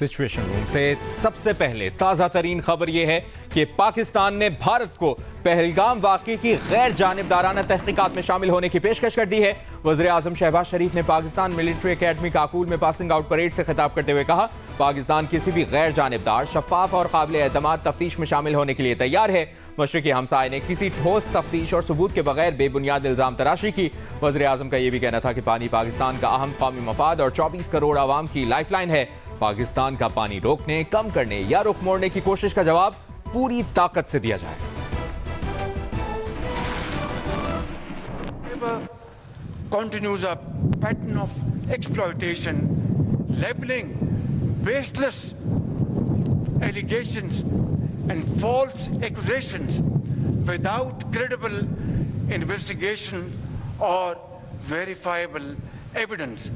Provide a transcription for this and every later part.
Situation room से सबसे पहले ताज़ा तरीन खबर यह है कि पाकिस्तान ने भारत को पहलगाम वाक़े की गैर जानिबदाराना तहकीकात में शामिल होने की पेशकश कर दी है। वज़ीर आज़म शहबाज शरीफ ने पाकिस्तान मिलिट्री अकेडमी काकूल में पासिंग आउट परेड से खिताब करते हुए कहा, पाकिस्तान किसी भी गैर जानिबदार, शफाफ और काबिल एतमाद तफ्तीश में शामिल होने के लिए तैयार है। मशरिकी हमसाये ने किसी ठोस तफ्तीश और सबूत के बगैर बेबुनियाद इल्जाम तराशी की। वज़ीर आज़म का यह भी कहना था कि पानी पाकिस्तान का अहम कौमी मफाद और 24 करोड़ आवाम की लाइफलाइन है। पाकिस्तान का पानी रोकने, कम करने या रुख मोड़ने की कोशिश का जवाब पूरी ताकत से दिया जाए। Continues a pattern of exploitation, leveling baseless allegations and false accusations without credible investigation or verifiable evidence.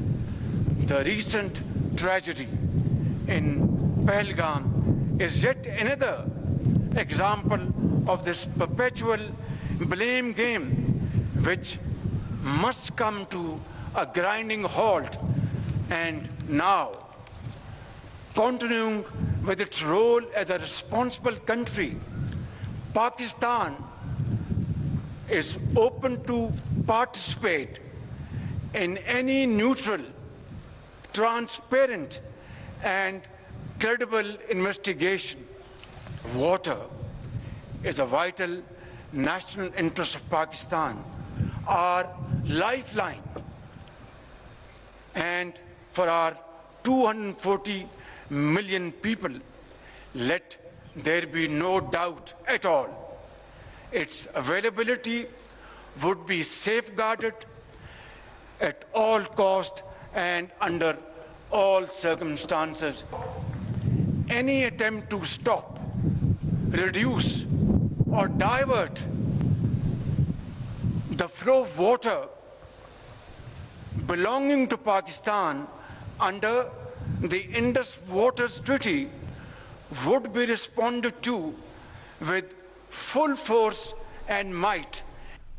The recent tragedy in Pahalgam is yet another example of this perpetual blame game, which must come to a grinding halt. And now, continuing with its role as a responsible country, Pakistan is open to participate in any neutral, transparent and credible investigation. Water is a vital national interest of Pakistan, our lifeline, and for our 240 million people, let there be no doubt at all. Its availability would be safeguarded at all cost and under all circumstances. Any attempt to stop, reduce or divert the flow of water belonging to Pakistan under the Indus Waters Treaty would be responded to with full force and might.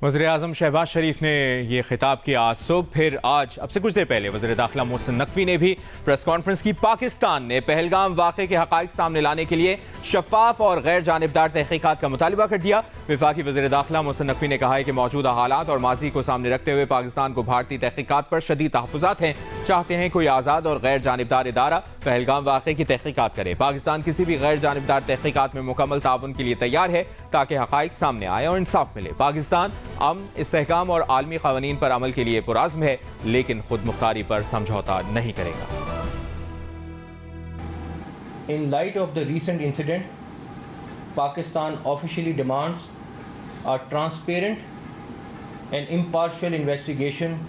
वज़ीर आज़म शहबाज शरीफ ने यह खिताब किया आज सुबह। फिर आज अब से कुछ देर पहले वज़ीर दाखिला मोहसिन नकवी ने भी प्रेस कॉन्फ्रेंस की। पाकिस्तान ने पहलगाम वाक़े के हक़ाइक़ सामने लाने के लिए शफाफ और गैर जानिबदार तहक़ीक़ात का मुतालिबा कर दिया। वफाकी वज़ीर दाखिला मोहसिन नकवी ने कहा है कि मौजूदा हालात और माजी को सामने रखते हुए पाकिस्तान को भारतीय तहक़ीक़ात पर शदीद तहफ़्फ़ुज़ात हैं। चाहते हैं कोई आज़ाद और गैर जानिबदार इदारा पहलगाम वाक़े की तहक़ीक़ात करे। पाकिस्तान किसी भी गैर जानिबदार तहक़ीक़ात में मुकम्मल ताउन के लिए तैयार है ताकि हक़ाइक़ सामने आए और इंसाफ मिले। पाकिस्तान अमन, इस्तेहकाम और आलमी क़वानीन पर अमल के लिए पुरअज़्म है, लेकिन खुद मुख्तारी पर समझौता नहीं करेगा। In light of the recent incident, Pakistan officially demands a transparent and impartial investigation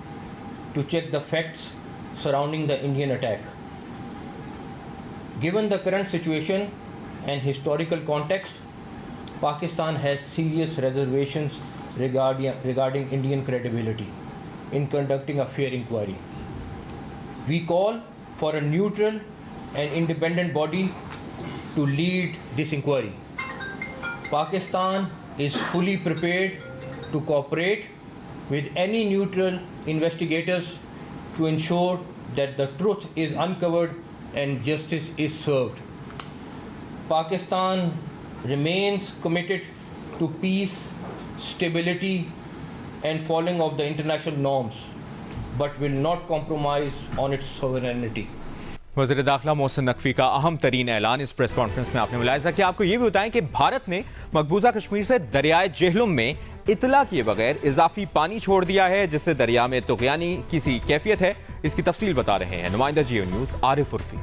to check the facts surrounding the Indian attack. Given the current situation and historical context, Pakistan has serious reservations regarding Indian credibility in conducting a fair inquiry. We call for a neutral and independent body to lead this inquiry. Pakistan is fully prepared to cooperate with any neutral investigators to ensure that the truth is uncovered and justice is served. Pakistan remains committed to peace, stability and following of the international norms, but will not compromise on its sovereignty. वज़ीर दाखिला मोहसिन नकवी का अहम तरीन ऐलान इस press conference में आपने मुलाहिज़ा किया। आपको ये भी बताएं कि भारत ने मकबूजा कश्मीर से दरियाए जेहलुम में इतला किए बगैर इजाफी पानी छोड़ दिया है, जिससे दरिया में तुग़यानी की सी कैफियत है। इसकी तफसील बता रहे हैं नुमाइंदा जियो न्यूज़ आरिफ उर्फी।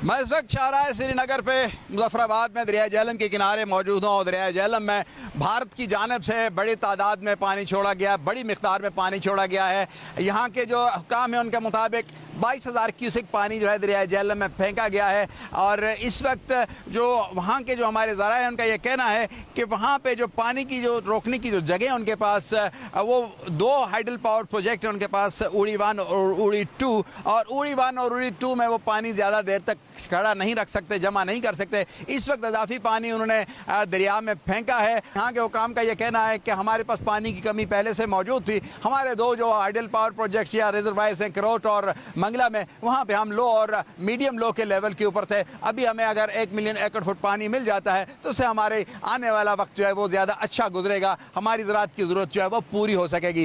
मैं इस वक्त शाहराह श्रीनगर पे मुज़फ़्फ़राबाद में दरिया झेलम के किनारे मौजूद हूँ और दरिया झेलम में भारत की जानिब से बड़ी तादाद में पानी छोड़ा गया, बड़ी मिक़दार में पानी छोड़ा गया है। यहाँ के जो हुक्काम हैं उनके मुताबिक 22,000 क्यूसेक पानी जो है दरिया झेलम में फेंका गया है और इस वक्त जो वहाँ के जो हमारे ज़रा हैं उनका ये कहना है कि वहाँ पे जो पानी की जो रोकने की जो जगह है उनके पास वो 2 हाइडल पावर प्रोजेक्ट हैं उनके पास, उड़ी 1 और उड़ी 2, और उड़ी 1 और उड़ी 2 में वो पानी ज़्यादा देर तक खड़ा नहीं रख सकते, जमा नहीं कर सकते। इस वक्त इजाफी पानी उन्होंने दरिया में फेंका है। यहाँ के हुकाम का ये कहना है कि हमारे पास पानी की कमी पहले से मौजूद थी। हमारे 2 जो हाइडल पावर प्रोजेक्ट्स या रिजर्वायर्स हैं, करोट और मंगला में, वहाँ पे हम लो और मीडियम लो के लेवल के ऊपर थे। अभी हमें अगर 1 मिलियन एकड़ फुट पानी मिल जाता है तो उससे हमारे आने वाला वक्त जो है वो ज़्यादा अच्छा गुजरेगा, हमारी ज़राअत की ज़रूरत जो है वो पूरी हो सकेगी।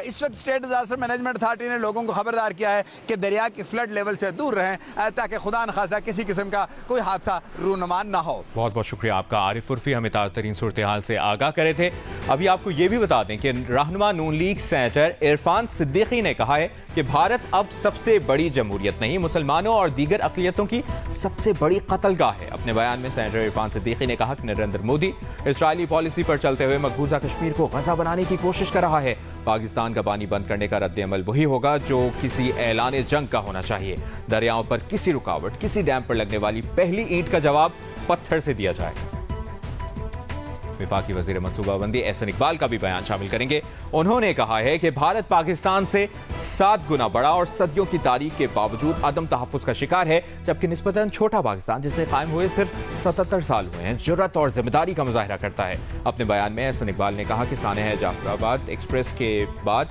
इस वक्त स्टेट डिजास्टर मैनेजमेंट अथॉरिटी ने लोगों को खबरदार किया है कि दरिया की फ्लड लेवल से दूर रहें ताकि खुदा न खासा किसी किस्म का कोई हादसा रूनुमा ना हो। बहुत बहुत शुक्रिया आपका आरिफ उर्फी, हमें ताज़ा तरीन सूरत हाल से आगाह करे थे। अभी आपको ये भी बता दें कि रहनुमा नून लीग सेनेटर इरफान सिद्दीकी ने कहा है कि भारत अब सबसे बड़ी जमहूरियत नहीं, मुसलमानों और दीगर अक़लियतों की सबसे बड़ी कत्लगाह है। अपने बयान में सेनेटर इरफान सिद्दीकी ने कहा कि नरेंद्र मोदी इसराइली पॉलिसी पर चलते हुए मकबूजा कश्मीर को गज़ा बनाने की कोशिश कर रहा है। पाकिस्तान का पानी बंद करने का रद्द-ए-अमल वही होगा जो किसी ऐलान जंग का होना चाहिए। दरियाओं पर किसी रुकावट, किसी डैम पर लगने वाली पहली ईंट का जवाब पत्थर से दिया जाए। वफाकी वज़ीर मनसूबाबंदी एहसन इकबाल का भी बयान शामिल करेंगे। उन्होंने कहा है कि भारत पाकिस्तान से 7 गुना बड़ा और सदियों की तारीख के बावजूद अदम तहफ़्फ़ुज़ का शिकार है, जबकि निस्बतन छोटा पाकिस्तान जिसे कायम हुए सिर्फ 77 साल हुए हैं, जुर्रत और जिम्मेदारी का मुजाहिरा करता है। अपने बयान में एहसन इकबाल ने कहा कि सानह जाफराबाद एक्सप्रेस के बाद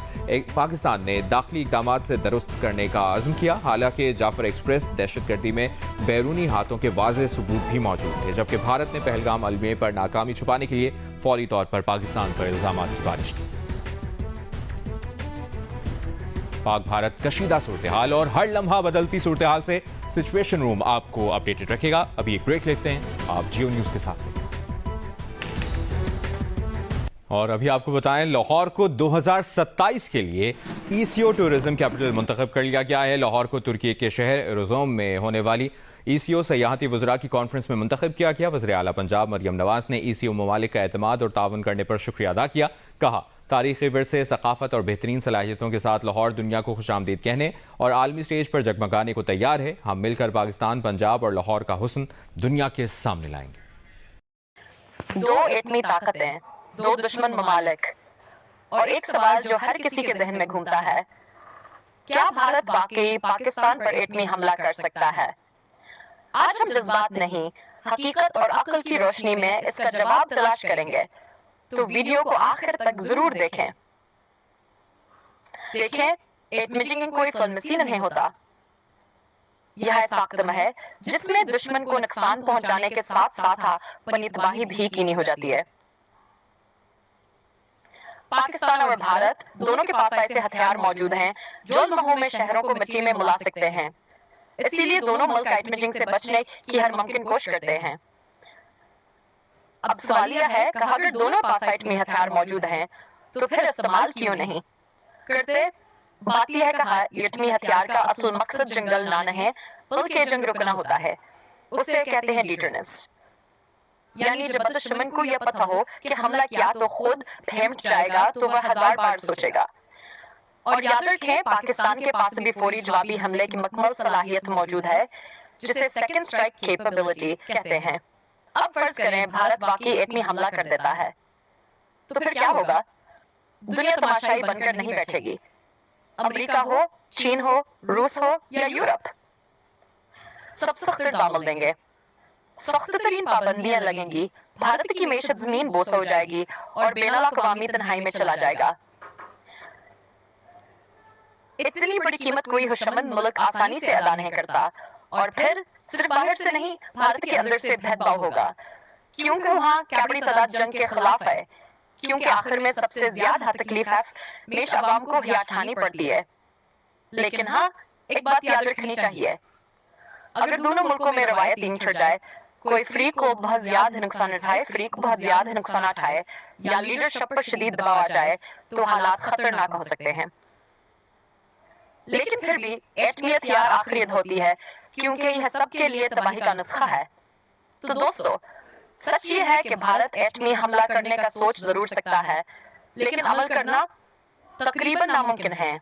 पाकिस्तान ने दाखिली इक़दामात से दुरुस्त करने का अज़्म किया। हालांकि जाफर एक्सप्रेस दहशतगर्दी में बैरूनी हाथों के वाज़ेह सबूत भी मौजूद थे, जबकि भारत ने पहलगाम अलमिए पर नाकामी छुपाने के लिए फौरी तौर पर पाकिस्तान पर इल्जामात की बारिश की। पाक भारत कशीदा सूरत हाल और हर लम्हा बदलती सूरत हाल से सिचुएशन रूम आपको अपडेटेड रखेगा। अभी एक ब्रेक लेते हैं, आप जियो न्यूज के साथ हैं। और अभी आपको बताएं, लाहौर को 2027 के लिए ईसीओ टूरिज्म कैपिटल मुंतखब कर लिया गया है। लाहौर को तुर्की के शहर एरोज़ोम में होने वाली ईसीओ सयाहती वज़रा की कॉन्फ्रेंस में मुंतखब किया गया। वज़ीर आला पंजाब मरियम नवाज ने ईसीओ ममालिक का एतमाद और ताउन करने पर शुक्रिया अदा किया। कहा, तारीख़ी विरसे, सकाफत और बेहतरीन सलाहियतों के साथ लाहौर दुनिया को खुशामदीद कहने और आलमी स्टेज पर जगमगाने को तैयार है। हम मिलकर पाकिस्तान, पंजाब और लाहौर का हुस्न दुनिया के सामने लाएंगे। 2 एटमी ताकतें, 2 दुश्मन ममालिक, और एक सवाल जो हर किसी के जहन में घूमता है, क्या भारत वाकई पाकिस्तान पर एटमी हमला कर सकता है? आज हम जज्बात नहीं, हकीकत और अक्ल की रोशनी में इसका जवाब तलाश करेंगे, तो वीडियो को आखिर तक जरूर देखें। एटमी कोई फिल्म सीन नहीं होता, यह साख्तम है जिसमें दुश्मन को नुकसान पहुंचाने के साथ साथ अपनी तबाही भी कीनी हो जाती है। पाकिस्तान और भारत दोनों के पास ऐसे हथियार मौजूद हैं जो लम्हों में शहरों को मिट्टी में मिला सकते हैं। इसीलिए दोनों मुल्क एटमी से बचने की हर मुमकिन कोशिश करते हैं। अब सवाल यह है कि अगर दोनों पास एटमी हथियार मौजूद हैं तो फिर इस्तेमाल क्यों नहीं करते? बात यह है कि एटमी हथियार का असल मकसद जंग लड़ना नहीं बल्कि जंग रुकना होता है। उसे कहते हैं डिटरनेंस, यानी जब दुश्मन को यह पता हो कि हमला किया तो खुद फेंट जाएगा तो वह 1000 बार सोचेगा। और याद रखें, पाकिस्तान के पास भी फौरी जवाबी हमले की मुकम्मल सलाहियत मौजूद है, जिसे सेकंड स्ट्राइक कैपेबिलिटी कहते हैं। अब फर्ज करें भारत वाकई एटमी हमला कर देता है, तो फिर क्या होगा? दुनिया तमाशाई बनकर नहीं बैठेगी। अमेरिका हो, चीन हो, रूस हो या यूरोप, सब सख्त दामल देंगे, सख्त तरीन पाबंदियां लगेंगी, भारत की मेशत जमीन बोस हो जाएगी और बैनुल अक़वामी तन्हाई में चला जाएगा। इतनी बड़ी कीमत कोई हुशमंद मुल्क आसानी से अदा नहीं करता। और फिर सिर्फ बाहर से नहीं, भारत के अंदर से भेदभाव होगा, क्योंकि वहाँ क्या बड़ी तादाद जंग के खिलाफ है, क्योंकि आखिर में सबसे ज्यादा तकलीफ मेश अवाम को ही उठानी पड़ती है। लेकिन हाँ, एक बात याद रखनी चाहिए, अगर दोनों मुल्कों में रवायत छिड़ जाए, कोई फ्री को बहुत ज्यादा नुकसान उठाए, फ्री को बहुत ज्यादा नुकसान उठाए, या लीडरशिप पर शदीद दबाव आ जाए, तो हालात खतरनाक हो सकते हैं। लेकिन फिर भी एटमी हथियार आखिरियत होती है, क्योंकि यह सबके लिए तबाही का नुस्खा है। तो दोस्तों, सच ये है कि भारत एटमी हमला करने का सोच जरूर सकता है, लेकिन अमल करना तकरीबन नामुमकिन है।